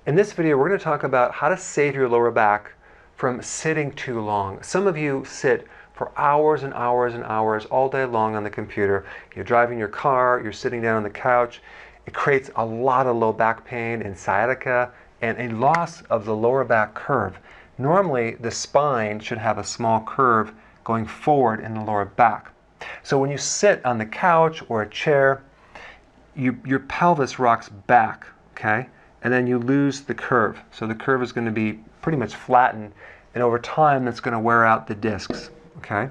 In this video, we're going to talk about how to save your lower back from sitting too long. Some of you sit for hours and hours and hours all day long on the computer. You're driving your car, you're sitting down on the couch. It creates a lot of low back pain and sciatica and a loss of the lower back curve. Normally, the spine should have a small curve going forward in the lower back. So when you sit on the couch or a chair, your pelvis rocks back, okay? And then you lose the curve. So the curve is going to be pretty much flattened, and over time that's going to wear out the discs, okay?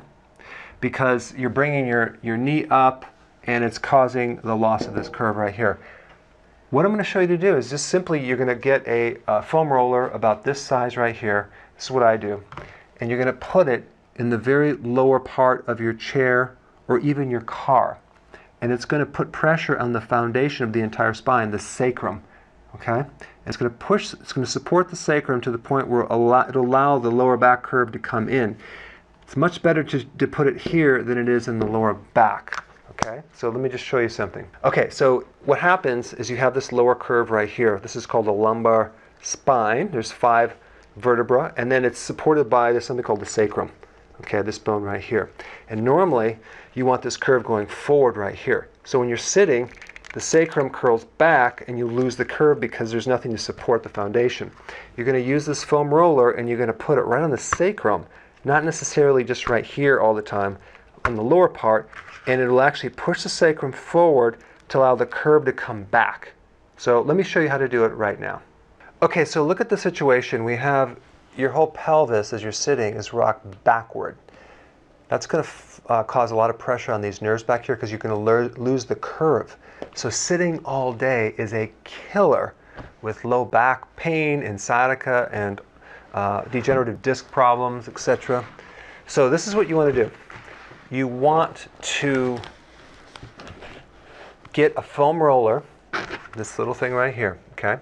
Because you're bringing your knee up and it's causing the loss of this curve right here. What I'm going to show you to do is just simply you're going to get a foam roller about this size right here. This is what I do. And you're going to put it in the very lower part of your chair or even your car. And it's going to put pressure on the foundation of the entire spine, the sacrum. Okay? And it's going to support the sacrum to the point where it'll allow the lower back curve to come in. It's much better to put it here than it is in the lower back. Okay? So let me just show you something. Okay, so what happens is you have this lower curve right here. This is called the lumbar spine. There's 5 vertebrae, and then it's supported by something called the sacrum. Okay, this bone right here. And normally, you want this curve going forward right here. So when you're sitting, the sacrum curls back and you lose the curve because there's nothing to support the foundation. You're going to use this foam roller and you're going to put it right on the sacrum, not necessarily just right here all the time, on the lower part, and it'll actually push the sacrum forward to allow the curve to come back. So let me show you how to do it right now. Okay, so look at the situation. We have your whole pelvis as you're sitting is rocked backward. That's going to cause a lot of pressure on these nerves back here because you're going to lose the curve. So sitting all day is a killer with low back pain and sciatica and degenerative disc problems, etc. So this is what you want to do. You want to get a foam roller, this little thing right here, okay?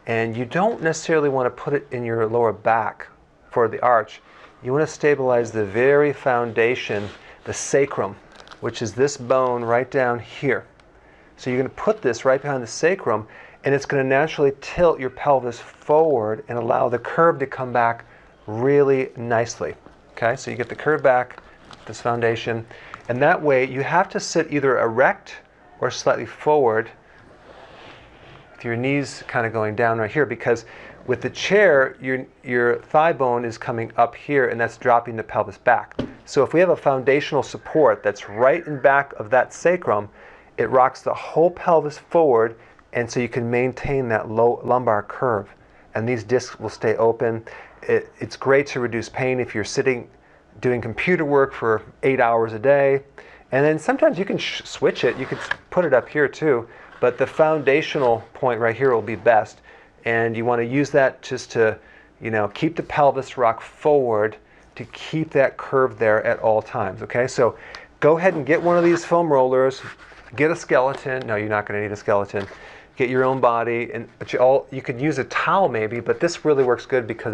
And you don't necessarily want to put it in your lower back for the arch. You want to stabilize the very foundation, the sacrum, which is this bone right down here. So you're going to put this right behind the sacrum, and it's going to naturally tilt your pelvis forward and allow the curve to come back really nicely. Okay, so you get the curve back, this foundation, and that way you have to sit either erect or slightly forward with your knees kind of going down right here, because with the chair, your thigh bone is coming up here and that's dropping the pelvis back. So if we have a foundational support that's right in back of that sacrum, it rocks the whole pelvis forward, and so you can maintain that low lumbar curve. And these discs will stay open. It's great to reduce pain if you're sitting doing computer work for 8 hours a day. And then sometimes you can switch it. You can put it up here too. But the foundational point right here will be best. And you want to use that just to, keep the pelvis rock forward to keep that curve there at all times. Okay, so go ahead and get one of these foam rollers. Get a skeleton. No, you're not going to need a skeleton. Get your own body, but you could use a towel maybe. But this really works good because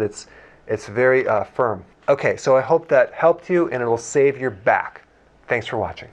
it's very firm. Okay, so I hope that helped you and it will save your back. Thanks for watching.